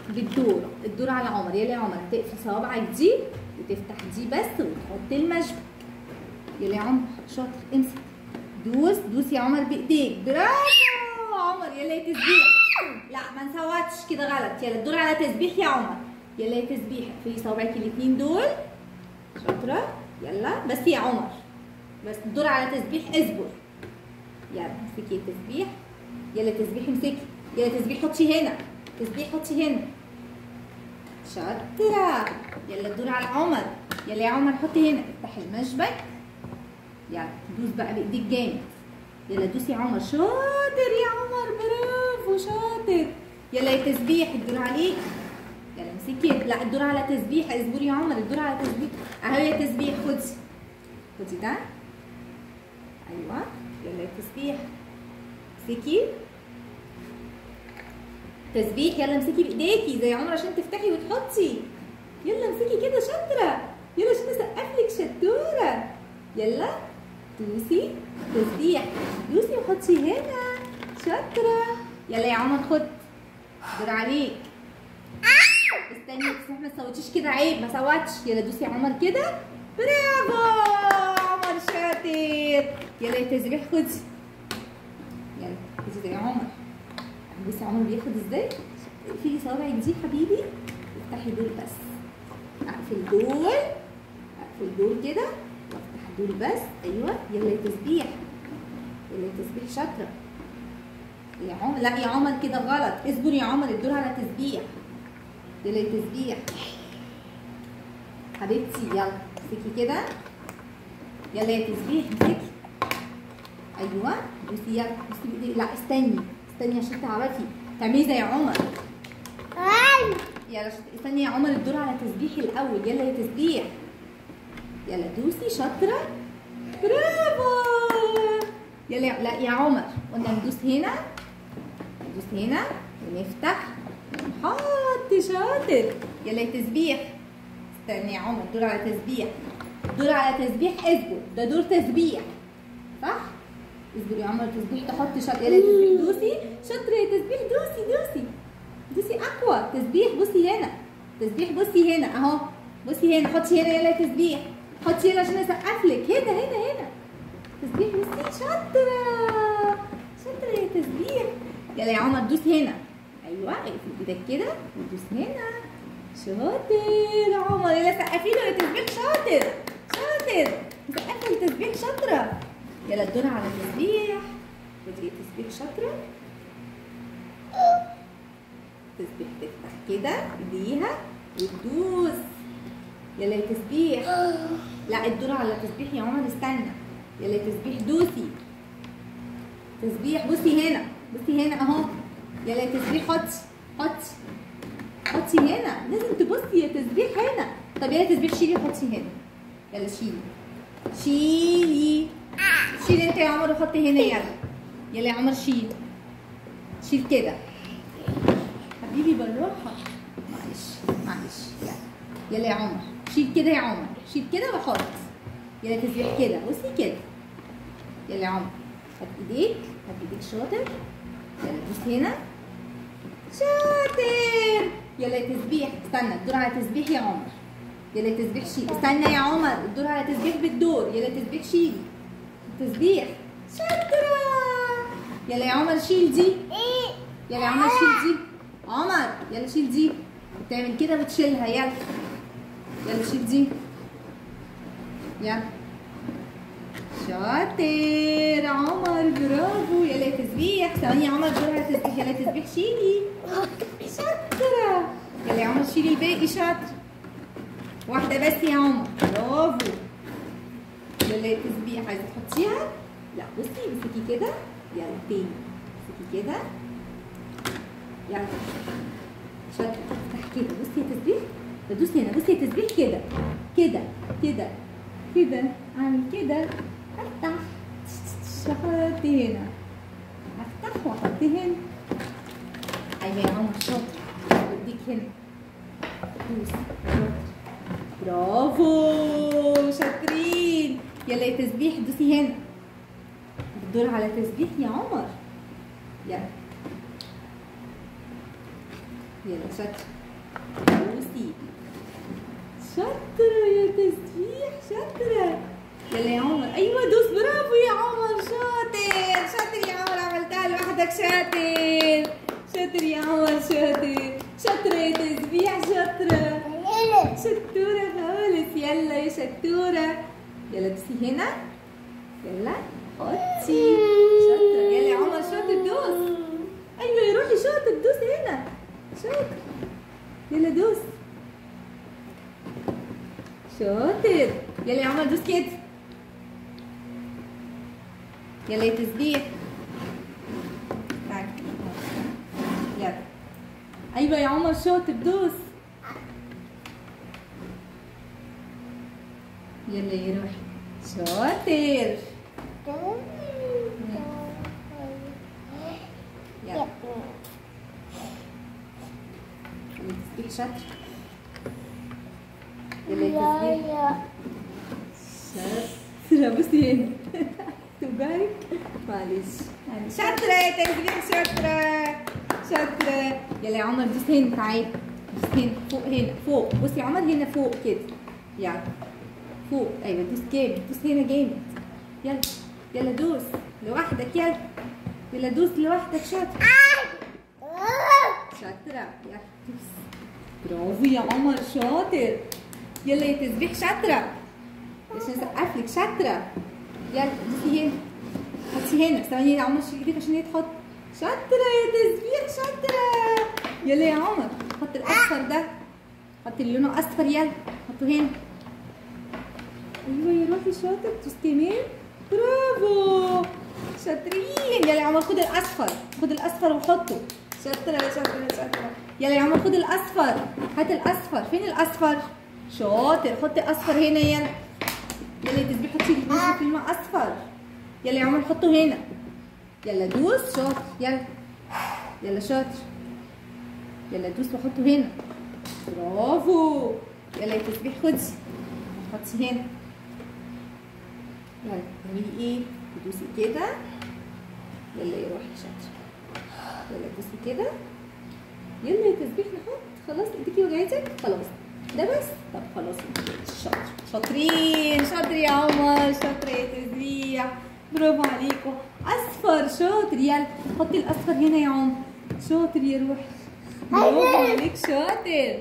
بالدور، الدور على عمر. يلا يا عمر تقفل صوابعك دي وتفتح دي بس وتحط المشبك. يلا يا عمر شاطر، امسك دوس دوس يا عمر بايديك. برافو عمر. يلا يا تسبيح. لا ما نسوتش كده غلط. يلا الدور على تسبيح يا عمر. يلا يا تسبيح اقفلي صوابعك الاتنين دول. شاطرة. يلا بس يا عمر، بس الدور على تسبيح. اصبر. يلا امسكي يا تسبيح. يلا تسبيح امسكي. يلا تسبيح حطي هنا. تسبيح حطي هنا. شاطرة. يلا الدور على عمر. يلا يا عمر حطي هنا. افتحي المشبك. يلا دوس بقى بايديك جامد. يلا دوسي يا عمر. شاطر يا عمر، برافو شاطر. يلا يا تسبيح الدور عليك. يلا امسكي. لا الدور على تسبيح. اصبري يا عمر، الدور على تسبيح. اهو يا تسبيح خدي. خدي ده. ايوه. يلا يا تسبيح امسكي. تسبيح يلا امسكي بايديكي زي عمر عشان تفتحي وتحطي. يلا امسكي كده شاطره. يلا عشان اسقفلك شطوره. يلا دوسي. تسبيح دوسي وحطي هنا. شاطره. يلا يا عمر خد. دور عليك. استني بس ما تسوتيش كده، عيب ما سوتش. يلا دوسي يا عمر كده. برافو عمر شاطر. يلا يا تسبيح خدي. يلا خدي زي عمر. بصي عمر بياخد ازاي. اقفلي صوابعك دي حبيبي. افتحي دول بس. اقفل دول. اقفل دول كده وافتح دول بس. ايوه. يلا يا تسبيح. يلا يا تسبيح شاطره. يا عمر لا يا عمر كده غلط. اصبر يا عمر الدور على تسبيح. يلا يا تسبيح حبيبتي. يلا امسكي كده. يلا يا تسبيح امسكي. ايوه بصي. يلا بصي بايديك. لا استني استني عشان تعرفي تعملي زي عمر. يلا استني يا عمر الدور على تسبيح الاول. يلا يا تسبيح. يلا دوسي شاطره. برافو. يلا لا يا عمر قلنا ندوس هنا. ندوس هنا ونفتح ونحط. شاطر. يلا يا تسبيح. استني يا عمر الدور على تسبيح. الدور على تسبيح. اصبر ده دور تسبيح صح. اصبر يا عمر تسبيح تحط. شاطر. يلا يا تسبيح دوسي. شاطره يا تسبيح. دوسي دوسي دوسي اقوى. تسبيح بصي هنا. تسبيح بصي هنا اهو. بصي هنا حطي هنا. يلا يا تسبيح حطي هنا عشان اسقفلك. هنا هنا هنا. تسبيح بصي شاطره. شاطره يا تسبيح. يلا يا عمر دوس هنا. ايوه اقفل ايدك كده ودوس هنا. شاطر عمر. يلا سقفي له يا تسبيح. شاطر شاطر. سقفي لتسبيح شاطره. يلا الدور على تسبيح. ودي يا تسبيح شاطره. تسبيح تفتح كده ايديها وتدوس. يلا يا تسبيح. لا الدور على تسبيح يا عمر استنى. يلا يا تسبيح دوسي. تسبيح بصي هنا. بصي هنا اهو. يلا يا تسبيح حطي. حطي حطي هنا. لازم تبصي يا تسبيح هنا. طب يلا يا تسبيح شيلي حطي هنا. يلا شيلي. شيلي. شيل انت يا عمر وحطي هنا. يلا يلا يا عمر شيل. شيل كده حبيبي بالراحه. معلش معلش. يلا يلا يا عمر شيل كده. يا عمر شيل كده وحط. يلا تسبيح كده. بصي كده. يلا يا عمر هات ايديك. هات ايديك شاطر. يلا دوس هنا. شاطر. يلا يا تسبيح استنى الدور على تسبيح يا عمر. يلا يا تسبيح شيل. استنى يا عمر الدور على تسبيح بالدور. يلا يا تسبيح شيلي. تسبيح شاطرة. يلا يا عمر شيل دي. يلا يا عمر شيل دي. عمر يلا شيل دي. بتعمل كده وتشيلها. يلا يلا شيل دي. يلا شاطر عمر برافو. يلا يا تسبيح. ثواني يا عمر دور على تسبيح. يلا يا تسبيح شيلي. شاطرة. يلا يا عمر شيلي الباقي. شاطر. واحدة بس يا عمر. برافو. يلا يا تسبيح عايزة تحطيها؟ لا بصي امسكي كده. يلا تاني امسكي كده. يلا شاطرة. افتح كده. بصي يا تسبيح. بدوس هنا. بصي يا تسبيح كده كده كده كده. اعمل كده. افتح. احط هنا. افتح واحط هنا. ايوه يا عمر شاطر. بديك هنا. دوس. شاطر. برافو شاطرين. يلا يا تسبيح دوسي هنا. بتدور على تسبيح يا عمر. يلا يلا شاطرة دوسي. شاطرة يا تسبيح شاطرة. يلا يا عمر ايوه دوس برافو يا عمر شاطر شاطر يا عمر عملتها لوحدك شاطر شاطر يا عمر شاطر شاطرة يا تسبيح شاطرة شطورة خالص. يلا يا شطورة يلا دوسي هنا يلا حطي شاطرة. يلا يا عمر شاطر دوس. ايوه يا روحي شاطر دوس هنا شاطر. يلا دوس شاطر. يلا يا عمر دوس كده. يلا يا تسبيح تعالى يلا. ايوه يا عمر شاطر دوس. يلا يا روحي شاطر. يلا تسبيح شاطر. يلا يا تسبيح شاطرة. بصي هنا توجعك معلش شاطرة يا تسبيح شاطرة شاطرة. يلا يا عمر دوس هنا تعالي دوس هنا فوق هنا فوق. بصي يا عمر هنا فوق كده يلا فوق. ايوه دوس جامد دوس هنا جامد. يلا يلا دوس لوحدك يلا يلا دوس لوحدك شاطر شاطرة. يلا دوس برافو يا عمر شاطر. يلا يا تسبيح شاطرة عشان اسقفلك شاطرة. يلا دوسي هنا حطي هنا. ثواني يا عمر شيل ايدك عشان هي تحط. شاطرة يا تسبيح شاطرة. يلا يا عمر حط الاصفر ده حط اللي لونه اصفر يلا حطه هنا. ايوه يا روحي شاطر دوس كمان برافو شاطرين. يلا يا عمر خد الاصفر خد الاصفر وحطه. شاطرة شاطرة شاطرة. يلا يا عمر خد الاصفر هات الاصفر. فين الاصفر؟ شاطر حطي اصفر هنا يلا. يلا يا تسبيح حطي في الماء اصفر. يلا يا عمر حطه هنا. يلا دوس شاطر يلا يلا شاطر. يلا دوس وحطه هنا برافو. يلا يا تسبيح خدي حطي هنا. يلا تعملي ايه؟ تدوسي كده. يلا يا روحي شاطر. يلا دوسي كده. يلا يا تسبيح نحط. خلاص ايديكي وجعتك؟ خلاص ده بس؟ طب خلاص شاطر شاطرين شاطر يا عمر شاطر يا تسبيح برافو عليكم. اصفر شاطر. يلا حطي الاصفر هنا يا عمر شاطر يا روحي برافو عليك شاطر.